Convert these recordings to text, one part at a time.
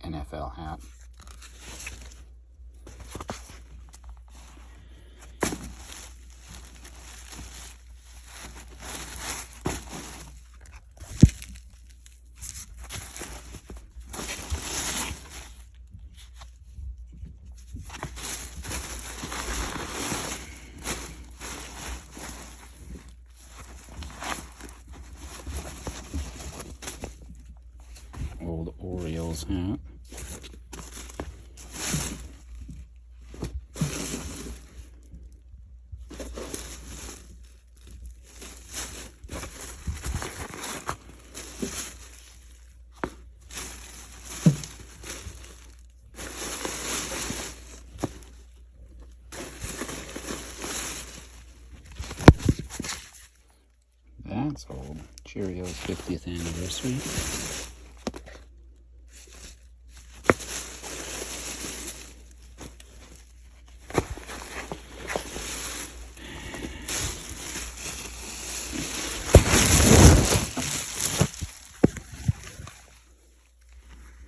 NFL hat. Old Orioles hat. That's old. Cheerios 50th anniversary.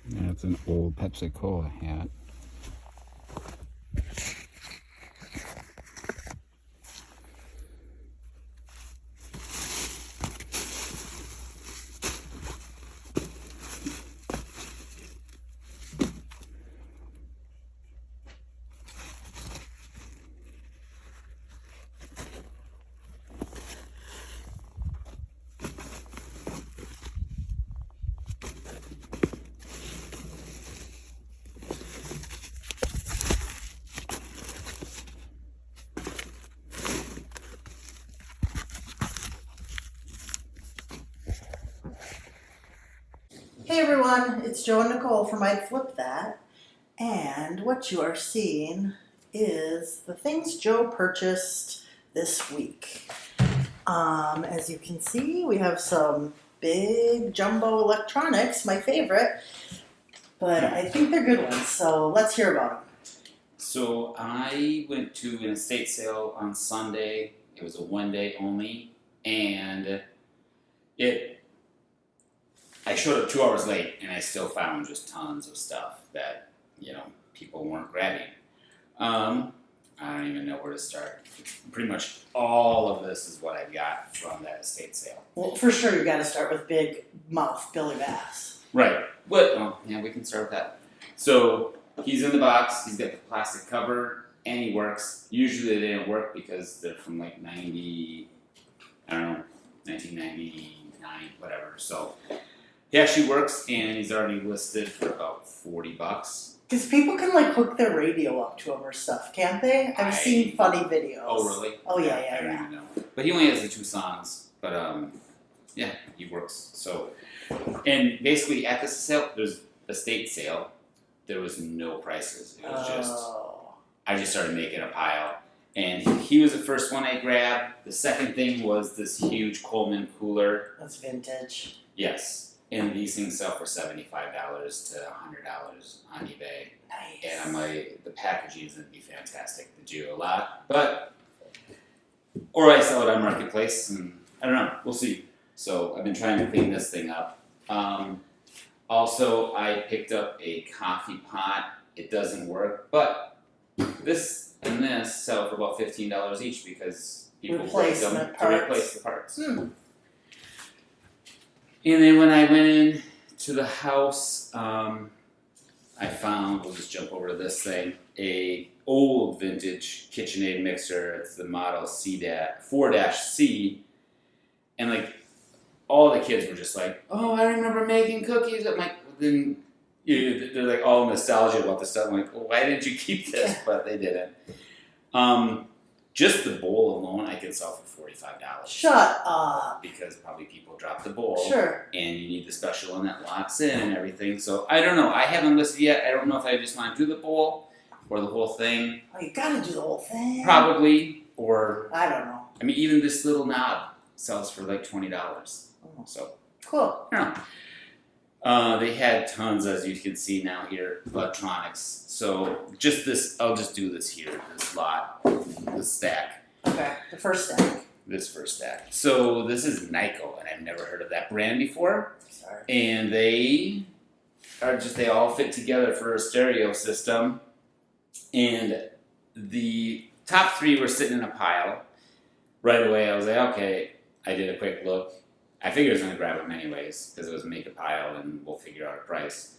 That's an old Pepsi Cola hat. Hey everyone, it's Joe and Nicole from I'd Flip That, and what you are seeing is the things Joe purchased this week. As you can see, we have some big jumbo electronics, my favorite, but I think they're good ones, so let's hear about them. So I went to an estate sale on Sunday. It was a one day only, and I showed up 2 hours late, and I still found just tons of stuff that, people weren't grabbing. I don't even know where to start. Pretty much all of this is what I got from that estate sale. Well, for sure you got to start with Big Mouth Billy Bass. Right. But, we can start with that. So, he's in the box, he's got the plastic cover, and he works. Usually they don't work because they're from like 1999, whatever. So, he actually works, and he's already listed for about $40. Because people can hook their radio up to him or stuff, can't they? I've seen funny videos. Oh, really? Oh, yeah. I don't even know. But he only has the 2 songs. But, he works. So, and basically at this estate sale, there was no prices. It was I just started making a pile. And he was the first one I grabbed. The second thing was this huge Coleman cooler. That's vintage. Yes. And these things sell for $75 to $100 on eBay. Nice. And I'm like, the packaging is going to be fantastic. The do a lot. Or I sell it on Marketplace, and I don't know. We'll see. So I've been trying to clean this thing up. Also, I picked up a coffee pot. It doesn't work, but this and this sell for about $15 each because people break them to replace the parts. And then when I went in to the house, I found, we'll just jump over to this thing, a old vintage KitchenAid mixer. It's the model 4-C. And all the kids were just like, oh, I remember making cookies. I'm like, then they're like all nostalgia about this stuff. I'm like, well, why didn't you keep this? But they didn't. Just the bowl alone, I could sell for $45. Shut up. Because probably people drop the bowl. Sure. And you need the special one that locks in and everything. So I don't know. I haven't listed yet. I don't know if I just want to do the bowl or the whole thing. Oh, you gotta do the whole thing. Probably. or I don't know. I mean, even this little knob sells for like $20. Oh, So, cool. yeah. They had tons, as you can see now here, electronics. So just this, I'll just do this here, this lot, this stack. Okay, the first stack. This first stack. So this is Nyko, and I've never heard of that brand before. Sorry. And they all fit together for a stereo system. And the top three were sitting in a pile. Right away, I was like, okay, I did a quick look. I figured I was going to grab them anyways, because it was make a pile and we'll figure out a price.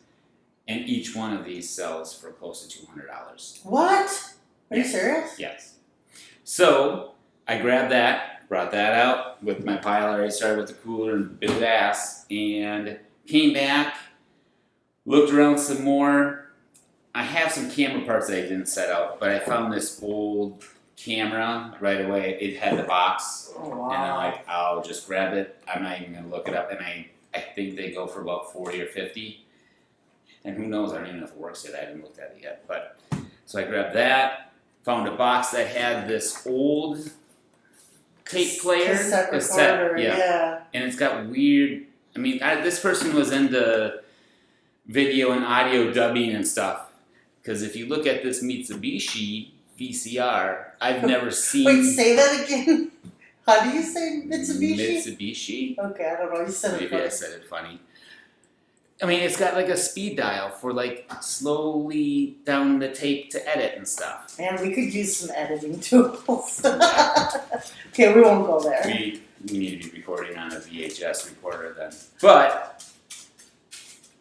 And each one of these sells for close to $200. What? Are you serious? Yes. So I grabbed that, brought that out with my pile. I already started with the cooler and bit of ass, and came back, looked around some more. I have some camera parts that I didn't set out, but I found this old camera right away. It had the box, Oh, wow. and I'm like, I'll just grab it. I'm not even gonna look it up, and I think they go for about 40 or 50. And who knows? I don't even know if it works yet. I haven't looked at it yet. But so I grabbed that. Found a box that had this old tape player, Cassette recorder, yeah. and it's got weird. I mean, this person was into video and audio dubbing and stuff. Because if you look at this Mitsubishi VCR, I've never seen. Wait, say that again. How do you say Mitsubishi? Mitsubishi. Okay, I don't know. You said it Maybe funny. I said it funny. I mean, it's got like a speed dial for like slowly down the tape to edit and stuff. Man, we could use some editing tools. Okay, we won't go there. We need to be recording on a VHS recorder then. But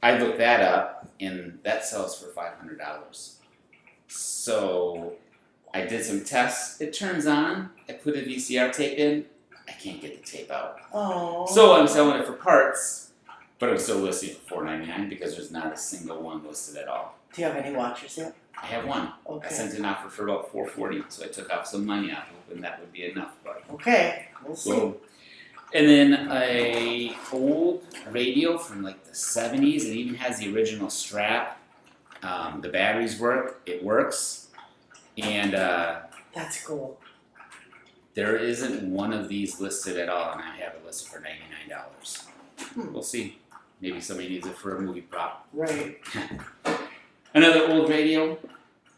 I looked that up, and that sells for $500. So I did some tests. It turns on. I put a VCR tape in. I can't get the tape out. Oh. So I'm selling it for parts, but I'm still listing for $4.99 because there's not a single one listed at all. Do you have any watchers yet? I have one. Okay. I sent an offer for about $4.40, so I took off some money off it, and that would be enough. But Okay, we'll see. so, and then a old radio from like the 70s. It even has the original strap. The batteries work. It works, and That's cool. there isn't one of these listed at all, and I have it listed for $99. We'll see. Maybe somebody needs it for a movie prop. Right. Another old radio.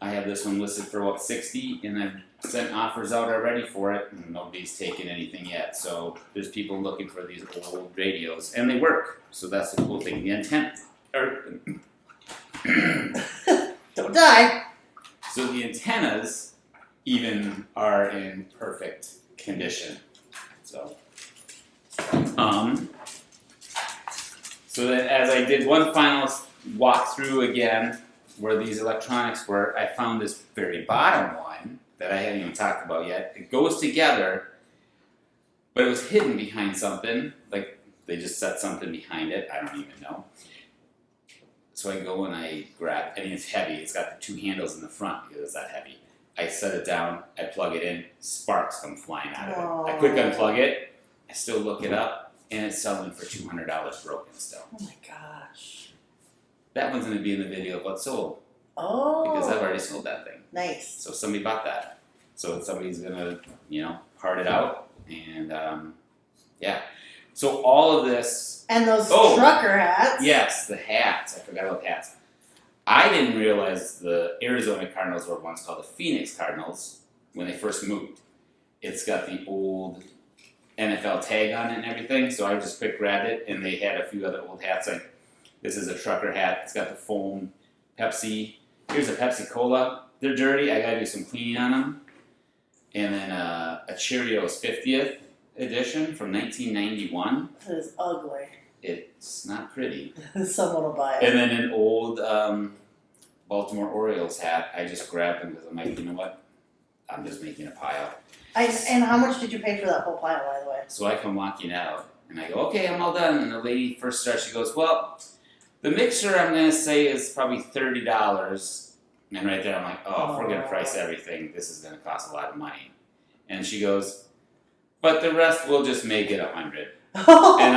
I have this one listed for about $60, and I've sent offers out already for it, and nobody's taken anything yet. So there's people looking for these old radios, and they work. So that's the cool thing. The antenna, Don't die. so the antennas even are in perfect condition. So, so that as I did one final walkthrough again, where these electronics were, I found this very bottom one that I haven't even talked about yet. It goes together, but it was hidden behind something. Like they just set something behind it. I don't even know. So I go and I grab, I mean it's heavy. It's got the two handles in the front because it's that heavy. I set it down, I plug it in, sparks come flying out of it. I quick unplug it, I still look it up, and it's selling for $200 broken still. Oh my gosh. That one's going to be in the video of what's sold, Oh. because I've already sold that thing. Nice. So somebody bought that. So somebody's going to, part it out, and yeah. So all of this. And those trucker hats. Yes, the hats. I forgot about the hats. I didn't realize the Arizona Cardinals were once called the Phoenix Cardinals when they first moved. It's got the old NFL tag on it and everything, so I just quick grabbed it, and they had a few other old hats. Like this is a trucker hat. It's got the foam Pepsi. Here's a Pepsi Cola. They're dirty. I gotta do some cleaning on them. And then a Cheerios 50th edition from 1991. That is ugly. It's not pretty. Someone will buy it. And then an old Baltimore Orioles hat. I just grabbed them because I'm like, you know what? I'm just making a pile. And how much did you pay for that whole pile, by the way? So I come walking out, and I go, okay, I'm all done. And the lady first starts, she goes, well, the mixer I'm going to say is probably $30. And right there I'm like, oh, if we're going to price everything, this is going to cost a lot of money. And she goes, but the rest we'll just make it $100. And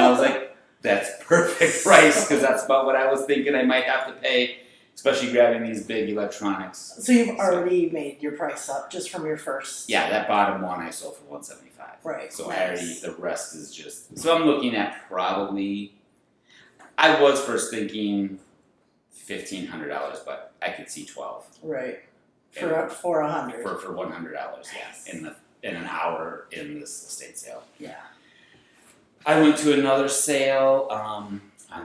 I was like, that's perfect price, because that's about what I was thinking I might have to pay. especially grabbing these big electronics. So you've already made your price up just from your first. Yeah, that bottom one I sold for $175. Right. So nice. I already, the rest is just. So I'm looking at probably. I was first thinking $1,500, but I could see 12. Right. For $100. For $100, yeah, in an hour in this estate sale. Yeah. I went to another sale on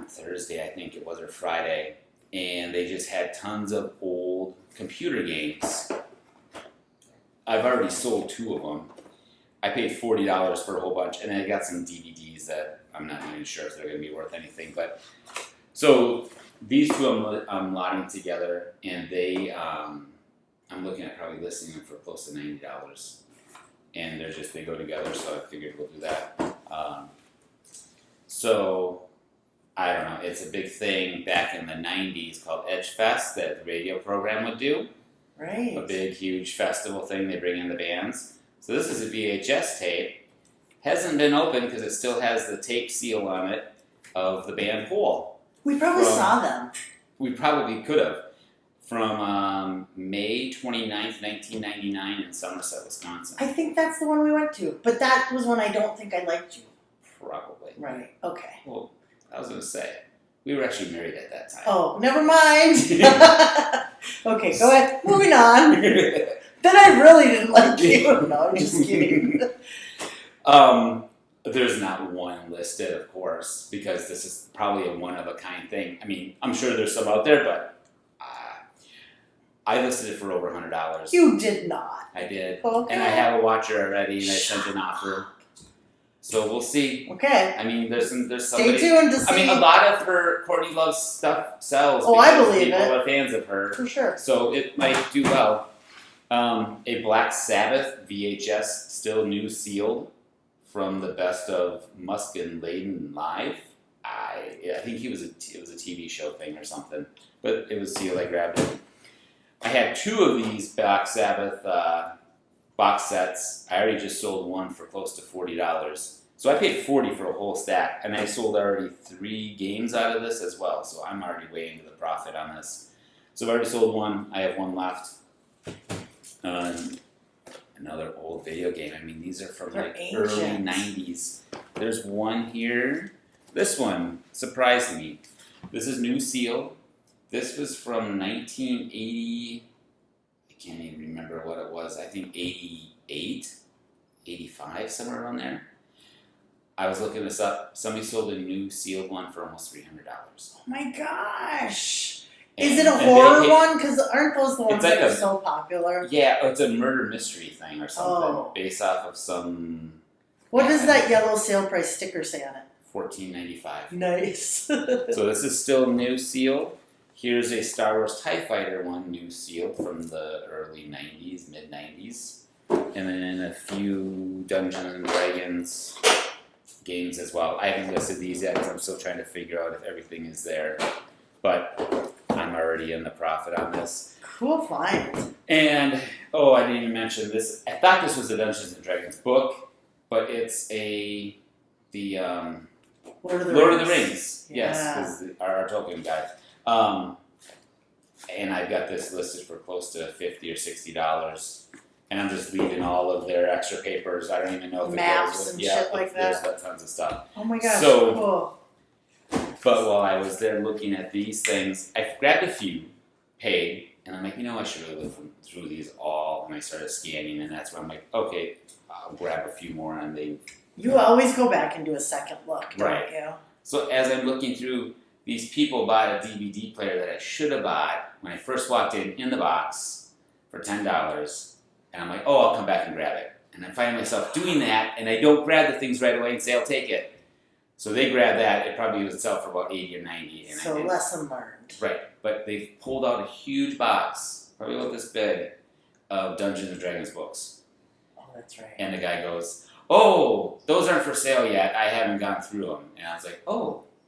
Thursday, I think it was, or Friday, and they just had tons of old computer games. I've already sold 2 of them. I paid $40 for a whole bunch, and I got some DVDs that I'm not even sure if they're going to be worth anything. But so these 2 I'm lotting together, and they I'm looking at probably listing them for close to $90, and they go together. So I figured we'll do that. So I don't know. It's a big thing back in the '90s called Edge Fest that the radio program would do. Right. A big, huge festival thing. They bring in the bands. So this is a VHS tape. Hasn't been opened because it still has the tape seal on it of the band Hole. We probably saw them. We probably could have. From May 29th, 1999 in Somerset, Wisconsin. I think that's the one we went to. But that was when I don't think I liked you. Probably. Right. Okay. Well, I was going to say, we were actually married at that time. Oh, never mind. Okay, go ahead. Moving on. Then I really didn't like you. No, I'm just kidding. There's not one listed, of course, because this is probably a one-of-a-kind thing. I mean, I'm sure there's some out there, but I listed it for over $100. You did not. I did. Okay. And I have a watcher already, and I sent an offer. So we'll see. Okay. I mean, there's somebody. Stay tuned to see. I mean, a lot of her Courtney Love's stuff sells. Oh, I because believe people it. are fans of her. For sure. So it might do well. A Black Sabbath VHS, still new, sealed, from the Best of Musk and Layden live. I think it was a TV show thing or something, but it was sealed. I grabbed it. I had 2 of these Black Sabbath box sets. I already just sold one for close to $40. So I paid $40 for a whole stack, and I sold already 3 games out of this as well. So I'm already way into the profit on this. So I've already sold one. I have one left. Another old video game. I mean, these are from They're like ancient. early 90s. There's one here. This one surprised me. This is new seal. This was from 1980. I can't even remember what it was. I think 88, 85, somewhere around there. I was looking this up. Somebody sold a new sealed one for almost $300. Oh my gosh. And- Is it a and horror one? Because aren't those the ones It's like that are a- so popular? Yeah, it's a murder mystery thing or something, Oh. based off of some. What does that yellow sale price sticker say on it? $14.95. Nice. So this is still new seal. Here's a Star Wars TIE Fighter one, new seal from the early 90s, mid 90s, and then a few Dungeons and Dragons games as well. I haven't listed these yet because I'm still trying to figure out if everything is there, but I'm already in the profit on this. Cool find. And I didn't even mention this. I thought this was a Dungeons and Dragons book, but it's the Lord of the Rings. Yeah. Yes, is our Tolkien guy. And I've got this listed for close to $50 or $60, and I'm just leaving all of their extra papers. I don't even know if Maps it goes with, and yeah, shit like there's that. tons of stuff. Oh my gosh, So- cool. But while I was there looking at these things, I grabbed a few, paid, and I'm like, I should really look through these all. And I started scanning, and that's when I'm like, okay, I'll grab a few more, and they. You always go back and do a second look, don't Right. you? So as I'm looking through, these people bought a DVD player that I should have bought when I first walked in the box for $10, and I'm like, I'll come back and grab it. And I find myself doing that, and I don't grab the things right away and say, I'll take it. So they grab that. It probably would sell for about $80 or $90. And So lesson learned. Right, but they've pulled out a huge box, probably about this big, of Dungeons and Dragons books. Oh, that's right. And the guy goes, those aren't for sale yet. I haven't gone through them. And I was like,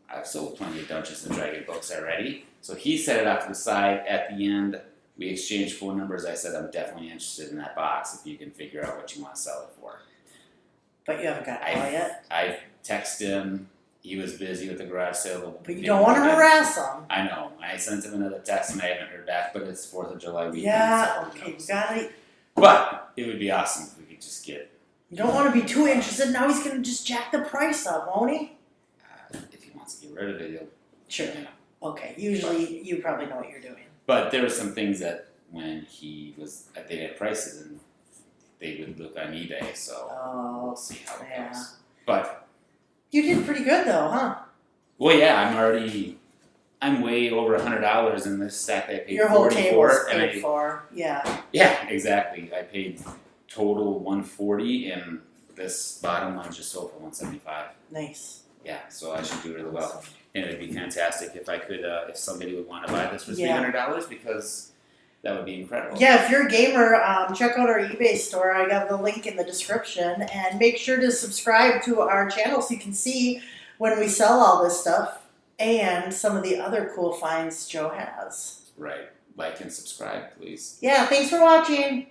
I've sold plenty of Dungeons and Dragons books already. So he set it off to the side. At the end, we exchanged phone numbers. I said, I'm definitely interested in that box if you can figure out what you want to sell it for. But you haven't got it all yet? I texted him. he was busy with the garage sale. But you don't want to harass them. I know. I sent him another text and I haven't heard back, but it's 4th of July weekend. Yeah, so okay, you got it. But it would be awesome if we could just get. You don't want to be too interested. Now he's going to just jack the price up, won't he? If he wants to get rid of it, he'll. Sure. Okay, usually you probably know what you're doing. But there were some things that when he was, they had prices and they would look on eBay, so we'll see how it goes. But you did pretty good though, huh? Well, yeah, I'm way over $100 in this stack. I paid your whole table is and paid for. Yeah. Yeah, exactly. I paid total $140, and this bottom line just sold for $175. Nice. Yeah, so I should do really well, and it'd be fantastic if I could, if somebody would want to buy this for $300 because that would be incredible. Yeah, if you're a gamer, check out our eBay store. I got the link in the description, and make sure to subscribe to our channel so you can see when we sell all this stuff and some of the other cool finds Joe has. Right. Like and subscribe, please. Yeah, thanks for watching.